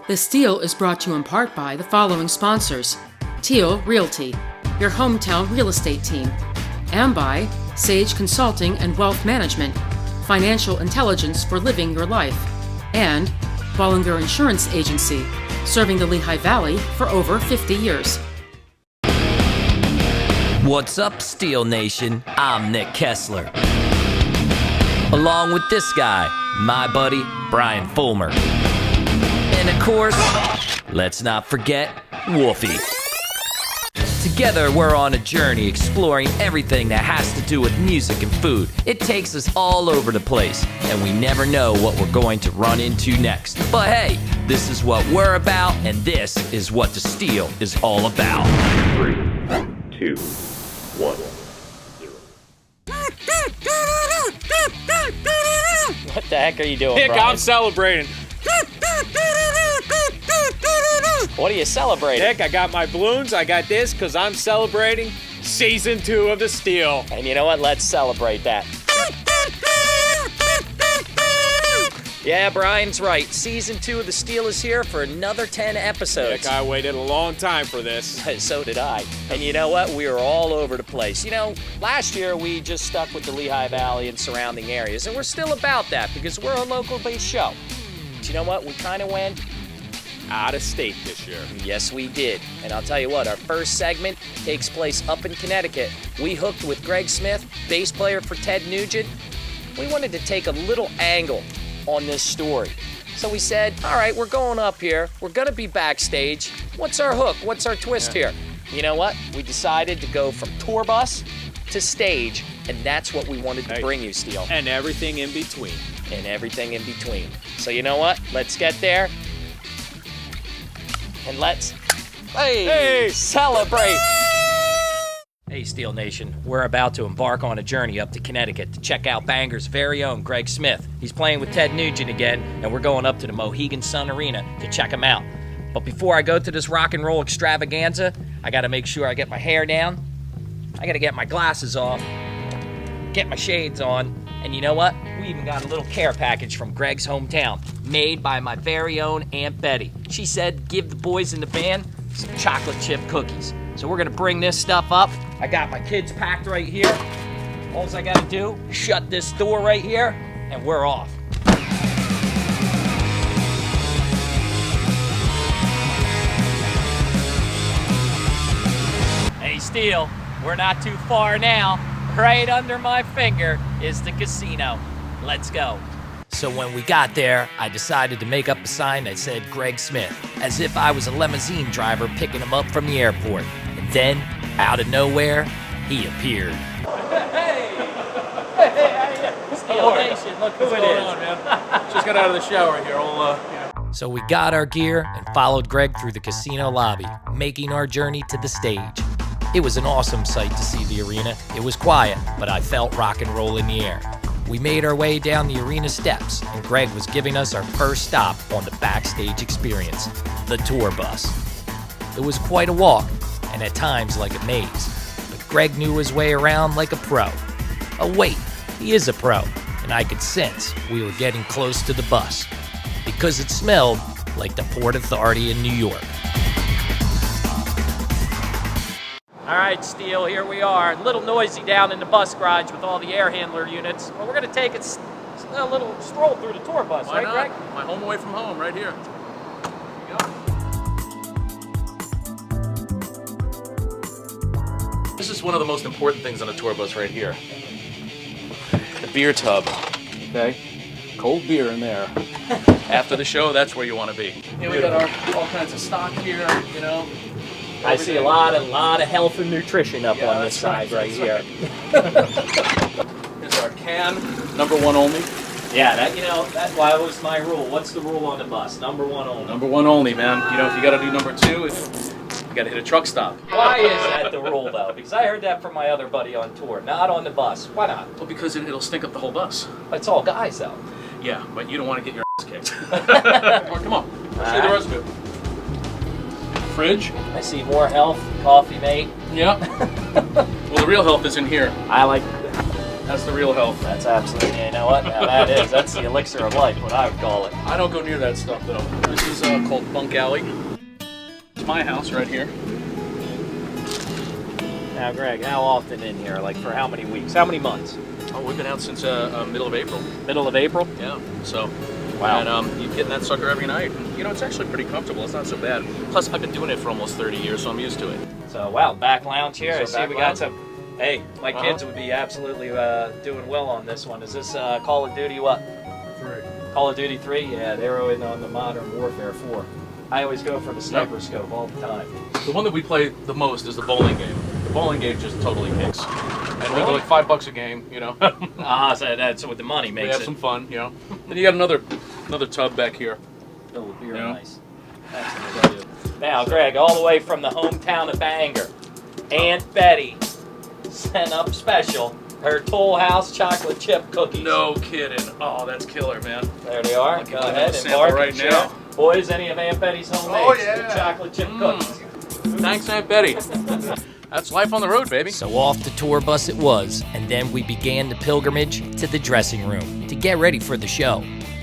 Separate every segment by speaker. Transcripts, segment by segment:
Speaker 1: The Steal is brought to you in part by the following sponsors: Teal Realty, your hometown real estate team, and by Sage Consulting and Wealth Management, financial intelligence for living your life, and Bollinger Insurance Agency, serving the Lehigh Valley for over 50 years.
Speaker 2: What's up, Steel Nation? I'm Nick Kessler. Along with this guy, my buddy, Brian Fulmer. And of course, let's not forget Wolfie. Together, we're on a journey exploring everything that has to do with music and food. It takes us all over the place, and we never know what we're going to run into next. But hey, this is what we're about, and this is what The Steal is all about.
Speaker 3: 3, 2, 1, 0.
Speaker 2: What the heck are you doing,
Speaker 4: Nick,
Speaker 2: Brian?
Speaker 4: I'm celebrating.
Speaker 2: What are you celebrating?
Speaker 4: Nick, I got my balloons. I got this because I'm celebrating Season 2 of The Steal.
Speaker 2: And you know what? Let's celebrate that. Yeah, Brian's right. Season 2 of The Steal is here for another 10 episodes.
Speaker 4: Nick, I waited a long time for this.
Speaker 2: So did I. And you know what? We were all over the place. You know, last year we just stuck with the Lehigh Valley and surrounding areas, and we're still about that because we're a local-based show. But you know what? We kind of went
Speaker 4: Out of state this year.
Speaker 2: Yes, we did. And I'll tell you what, our first segment takes place up in Connecticut. We hooked with Greg Smith, bass player for Ted Nugent. We wanted to take a little angle on this story. So we said, all right, we're going up here. We're going to be backstage. What's our hook? What's our twist here? You know what? We decided to go from tour bus to stage, and that's what we wanted to bring you, Steele.
Speaker 4: And everything in between.
Speaker 2: And everything in between. So you know what? Let's get there. And let's celebrate. Hey, Steel Nation, we're about to embark on a journey up to Connecticut to check out Banger's very own Greg Smith. He's playing with Ted Nugent again, and we're going up to the Mohegan Sun Arena to check him out. But before I go to this rock and roll extravaganza, I gotta make sure I get my hair down. I gotta get my glasses off, get my shades on, and you know what? We even got a little care package from Greg's hometown, made by my very own Aunt Betty. She said, give the boys in the band some chocolate chip cookies. So we're gonna bring this stuff up. I got my kids packed right here. All I gotta do, shut this door right here, and we're off. Hey, Steele, we're not too far now. Right under my finger is the casino. Let's go. So when we got there, I decided to make up a sign that said Greg Smith, as if I was a limousine driver picking him up from the airport. And then, out of nowhere, he appeared. Hey, Steel Nation, look who it is.
Speaker 5: On, man? Just got out of the shower here.
Speaker 2: So we got our gear and followed Greg through the casino lobby, making our journey to the stage. It was an awesome sight to see the arena. It was quiet, but I felt rock and roll in the air. We made our way down the arena steps, and Greg was giving us our first stop on the Backstage experience, the tour bus. It was quite a walk, and at times like a maze, but Greg knew his way around like a pro. Oh wait, he is a pro, and I could sense we were getting close to the bus, because it smelled like the Port Authority in New York. All right, Steele, here we are. A little noisy down in the bus garage with all the air handler units. Well, we're going to take a little stroll through the tour bus,
Speaker 5: Why
Speaker 2: right,
Speaker 5: not?
Speaker 2: Greg?
Speaker 5: My home away from home, right here. Here you go. This is one of the most important things on a tour bus right here. The beer tub, okay? Cold beer in there. After the show, that's where you want to be. Yeah, we got all kinds of stock here, you know.
Speaker 2: I see a lot of health and nutrition up on this side right here.
Speaker 5: Here's our can, number one only.
Speaker 2: Yeah, that was my rule. What's the rule on the bus? Number one only.
Speaker 5: Number one only, man. You know, if you got to do number two, you got to hit a truck stop.
Speaker 2: Why is that the rule, though? Because I heard that from my other buddy on tour. Not on the bus. Why not?
Speaker 5: Well, because it'll stink up the whole bus.
Speaker 2: It's all guys, though.
Speaker 5: Yeah, but you don't want to get your ass kicked. Come on. Let's see the rest of it. Fridge.
Speaker 2: I see more health, coffee mate.
Speaker 5: Yeah. Well, the real health is in here.
Speaker 2: I like
Speaker 5: That's the real health.
Speaker 2: That's absolutely, you know what? Now that's the elixir of life, what I would call it.
Speaker 5: I don't go near that stuff though. This is called Bunk Alley. It's my house right here.
Speaker 2: Now, Greg, how often in here? Like for how many weeks? How many months?
Speaker 5: Oh, we've been out since middle of April.
Speaker 2: Middle of April?
Speaker 5: Yeah. So.
Speaker 2: Wow.
Speaker 5: And you get in that sucker every night. You know, it's actually pretty comfortable. It's not so bad. Plus, I've been doing it for almost 30 years, so I'm used to it.
Speaker 2: So, wow, back lounge here.
Speaker 5: So
Speaker 2: I see
Speaker 5: back
Speaker 2: we
Speaker 5: lounge.
Speaker 2: got some. Hey, my kids would be absolutely doing well on this one. Is this Call of Duty what?
Speaker 5: 3.
Speaker 2: Call of Duty 3? Yeah, they were in on the Modern Warfare 4. I always go for the sniper scope all the time.
Speaker 5: The one that we play the most is the bowling game. The bowling game just totally kicks. And they're like $5 a game, you know.
Speaker 2: So that's what the money
Speaker 5: We
Speaker 2: makes
Speaker 5: have
Speaker 2: it.
Speaker 5: some fun, you know. Then you got another tub back here.
Speaker 2: Oh, beer,
Speaker 5: Yeah.
Speaker 2: nice. Excellent. Now, Greg, all the way from the hometown of Bangor, Aunt Betty sent up special her Toll House chocolate chip cookies.
Speaker 5: No kidding. Oh, that's killer, man.
Speaker 2: There they are. Go ahead and
Speaker 5: sample
Speaker 2: mark
Speaker 5: right
Speaker 2: and share.
Speaker 5: now.
Speaker 2: Boys, any of Aunt Betty's homemade
Speaker 5: Oh, yeah.
Speaker 2: the chocolate chip cookies?
Speaker 5: Thanks, Aunt Betty. That's life on the road, baby.
Speaker 6: So off the tour bus it was, and then we began the pilgrimage to the dressing room to get ready for the show.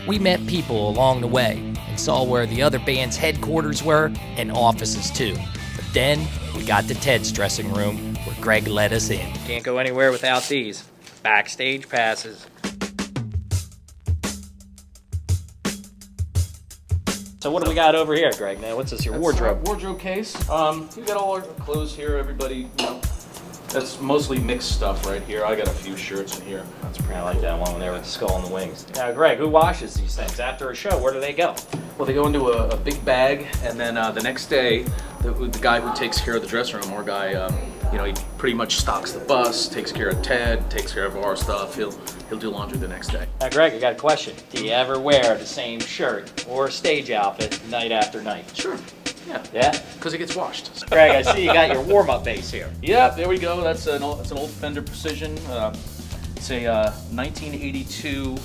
Speaker 6: We met people along the way and saw where the other band's headquarters were and offices too. But then we got to Ted's dressing room where Greg let us in.
Speaker 2: Can't go anywhere without these backstage passes. So what do we got over here, Greg? Now, what's this? Your wardrobe?
Speaker 5: Wardrobe case. You got all our clothes here, everybody, you know. That's mostly mixed stuff right here. I got a few shirts in here.
Speaker 2: That's pretty. I like that one there with the skull and the wings. Now, Greg, who washes these things after a show? Where do they go?
Speaker 5: Well, they go into a big bag, and then the next day, the guy who takes care of the dressing room, our guy, you know, he pretty much stocks the bus, takes care of Ted, takes care of our stuff. He'll do laundry the next day.
Speaker 2: Now, Greg, I got a question. Do you ever wear the same shirt or stage outfit night after night?
Speaker 5: Sure. Yeah.
Speaker 2: Yeah?
Speaker 5: Because it gets washed.
Speaker 2: Greg, I see you got your warm-up bass here.
Speaker 5: Yeah, there we go. That's an old Fender Precision. It's a 1982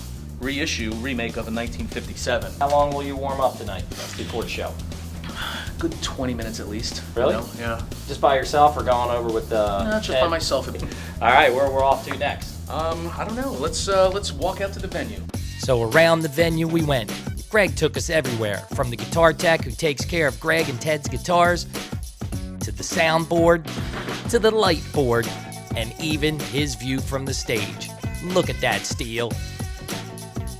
Speaker 5: remake of a 1957.
Speaker 2: How long will you warm up tonight before the show?
Speaker 5: Good 20 minutes at least.
Speaker 2: Really?
Speaker 5: You know? Yeah.
Speaker 2: Just by yourself or going over with
Speaker 5: Just
Speaker 2: Ted?
Speaker 5: by myself.
Speaker 2: All right, where we're off to next?
Speaker 5: I don't know. Let's walk out to the venue.
Speaker 6: So around the venue we went. Greg took us everywhere, from the guitar tech who takes care of Greg and Ted's guitars, to the soundboard, to the light board, and even his view from the stage. Look at that, Steel.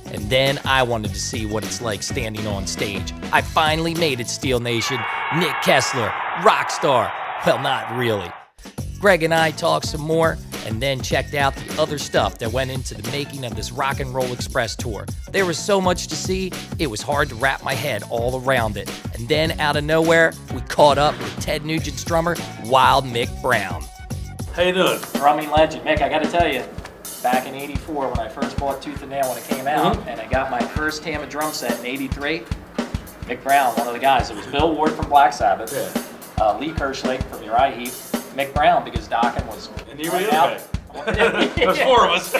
Speaker 6: And then I wanted to see what it's like standing on stage. I finally made it, Steel Nation. Nick Kessler, rock star. Well, not really. Greg and I talked some more, and then checked out the other stuff that went into the making of this Rock and Roll Express tour. There was so much to see, it was hard to wrap my head all around it. And then, out of nowhere, we caught up with Ted Nugent's drummer, Wild Mick Brown.
Speaker 7: How you doing?
Speaker 2: Drumming legend. Mick, I got to tell you, back in '84 when I first bought Tooth and Nail when it came out, and I got my first Tama drum set in '83, Mick Brown, one of the guys. It was Bill Ward from Black Sabbath, Lee Kirschlake from Uriah Heep, Mick Brown because Dokken was
Speaker 7: And you were the other guy. There's 4 of us.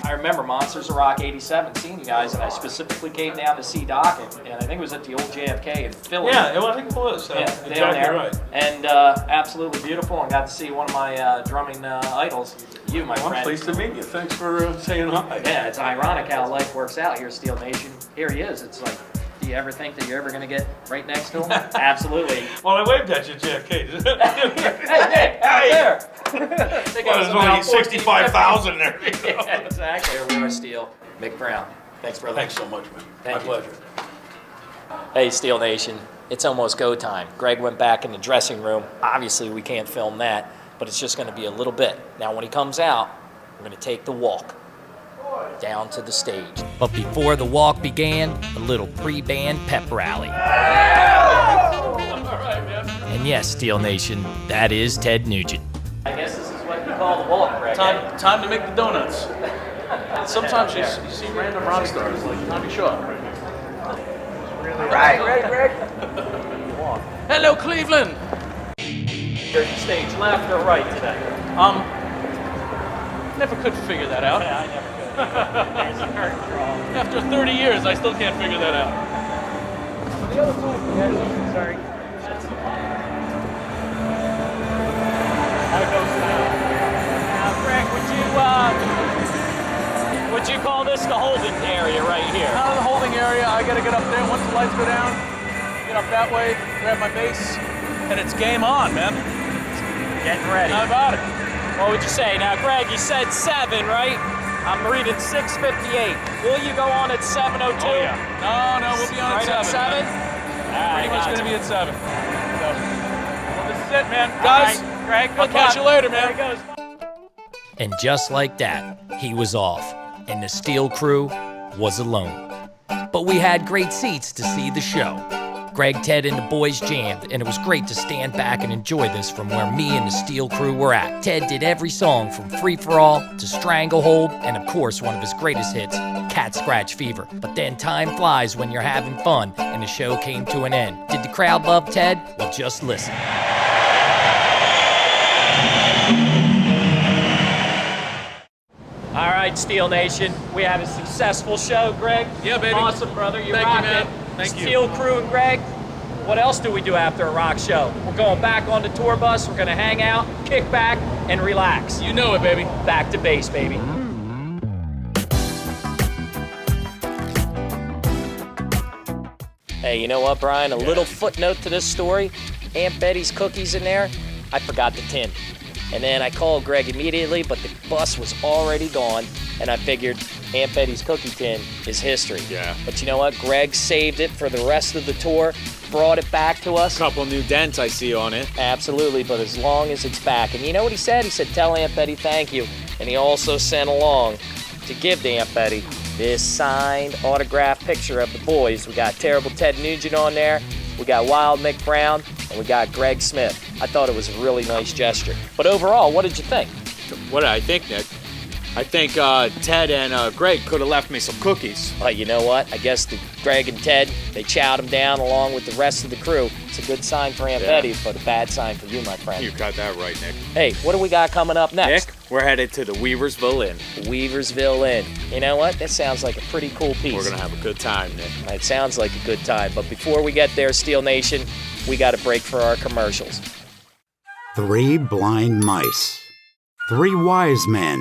Speaker 2: I remember Monsters of Rock '87 seeing you guys, and I specifically came down to see Dokken, and I think it was at the old JFK in Philly.
Speaker 7: Yeah, well, I think it was.
Speaker 2: Yeah,
Speaker 7: Exactly
Speaker 2: down there.
Speaker 7: right.
Speaker 2: And absolutely beautiful, and got to see one of my drumming idols, you, my
Speaker 7: Well, I'm
Speaker 2: friend.
Speaker 7: pleased to meet you. Thanks for saying hi.
Speaker 2: Yeah, it's ironic how life works out here, Steel Nation. Here he is. It's like, do you ever think that you're ever going to get right next to him? Absolutely.
Speaker 7: Well, I waved at you at JFK.
Speaker 2: Hey, out there! I think I was
Speaker 7: There's only
Speaker 2: about
Speaker 7: 65,000 there.
Speaker 2: Yeah, exactly. Here we are, Steel. Mick Brown. Thanks, brother.
Speaker 7: Thanks so much, man.
Speaker 2: Thank
Speaker 7: My
Speaker 2: you.
Speaker 7: pleasure.
Speaker 2: Hey, Steel Nation. It's almost go time. Greg went back in the dressing room. Obviously, we can't film that, but it's just going to be a little bit. Now, when he comes out, we're going to take the walk down to the stage.
Speaker 6: But before the walk began, a little pre-band pep rally. And yes, Steel Nation, that is Ted Nugent.
Speaker 2: I guess this is what you call the walk, Greg.
Speaker 5: Time to make the donuts. Sometimes you see random rock stars like Tommy Shaw.
Speaker 2: Right.
Speaker 5: Hello, Cleveland.
Speaker 2: You're the stage, left or right today?
Speaker 5: Never could figure that out.
Speaker 2: Yeah, I never could. There's a curtain draw.
Speaker 5: After 30 years, I still can't figure that out.
Speaker 2: Sorry. How it goes now? Now, Greg, would you would you call this the holding area right here?
Speaker 5: Out of the holding area, I gotta get up there. Once the lights go down, get up that way, grab my base, and it's game on, man.
Speaker 2: Getting ready.
Speaker 5: How about it?
Speaker 2: What would you say? Now, Greg, you said 7, right? I'm reading 6:58. Will you go on at 7:02?
Speaker 5: Oh, yeah. No, we'll be on
Speaker 2: Right
Speaker 5: at 7. Pretty much gonna be at 7. So, well, this is it, man. Guys,
Speaker 2: right, Greg,
Speaker 5: I'll
Speaker 2: good
Speaker 5: catch
Speaker 2: luck.
Speaker 5: you later, man.
Speaker 2: There he goes.
Speaker 6: And just like that, he was off, and the Steel crew was alone. But we had great seats to see the show. Greg, Ted, and the boys jammed, and it was great to stand back and enjoy this from where me and the Steel crew were at. Ted did every song from Free For All to Stranglehold, and of course one of his greatest hits, Cat Scratch Fever. But then time flies when you're having fun, and the show came to an end. Did the crowd love Ted? Well, just listen.
Speaker 2: All right, Steel Nation, we had a successful show, Greg.
Speaker 5: Yeah, baby.
Speaker 2: Awesome, brother. You
Speaker 5: Thank you,
Speaker 2: rocked
Speaker 5: man.
Speaker 2: it.
Speaker 5: Thank you.
Speaker 2: Steel crew and Greg, what else do we do after a rock show? We're going back on the tour bus. We're going to hang out, kick back, and relax.
Speaker 5: You know it, baby.
Speaker 2: Back to base, baby. Hey, you know what, Brian? A little footnote to this story. Aunt Betty's cookies in there, I forgot the tin. And then I called Greg immediately, but the bus was already gone, and I figured Aunt Betty's cookie tin is history.
Speaker 4: Yeah.
Speaker 2: But you know what? Greg saved it for the rest of the tour, brought it back to us.
Speaker 4: Couple new dents I see on it.
Speaker 2: Absolutely, but as long as it's back. And you know what he said? He said, tell Aunt Betty thank you. And he also sent along to give to Aunt Betty this signed autographed picture of the boys. We got Terrible Ted Nugent on there, we got Wild Mick Brown, and we got Greg Smith. I thought it was a really nice gesture. But overall, what did you think?
Speaker 4: What did I think, Nick? I think Ted and Greg could have left me some cookies.
Speaker 2: Well, you know what? I guess Greg and Ted, they chowed him down along with the rest of the crew. It's a good sign for Aunt Betty, but a bad sign for you, my friend.
Speaker 4: You got that right, Nick.
Speaker 2: Hey, what do we got coming up next?
Speaker 4: Nick, we're headed to the Weaversville Inn.
Speaker 2: Weaversville Inn. You know what? That sounds like a pretty cool piece.
Speaker 4: We're gonna have a good time, Nick.
Speaker 2: It sounds like a good time. But before we get there, Steel Nation, we got a break for our commercials.
Speaker 8: 3 blind mice, 3 wise men,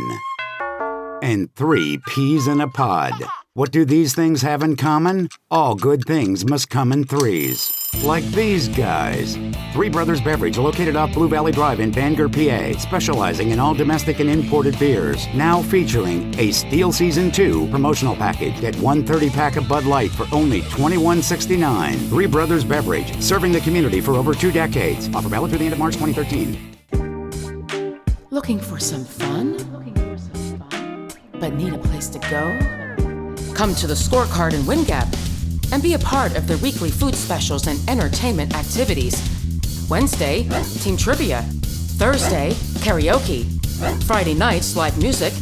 Speaker 8: and 3 peas in a pod. What do these things have in common? All good things must come in threes. Like these guys. Three Brothers Beverage, located off Blue Valley Drive in Bangor, PA, specializing in all domestic and imported beers. Now featuring a Steel Season 2 promotional package. Get 1 30-pack of Bud Light for only $21.69. Three Brothers Beverage, serving the community for over 2 decades. Offer valid through the end of March 2013.
Speaker 1: Looking for some fun? But need a place to go? Come to the Scorecard in Wind Gap and be a part of their weekly food specials and entertainment activities. Wednesday, team trivia. Thursday, karaoke. Friday nights, live music.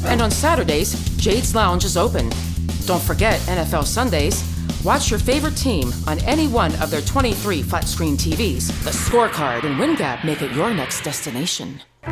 Speaker 1: And on Saturdays, Jade's Lounge is open. Don't forget NFL Sundays. Watch your favorite team on any one of their 23 flat-screen TVs. The Scorecard and Wind Gap make it your next destination.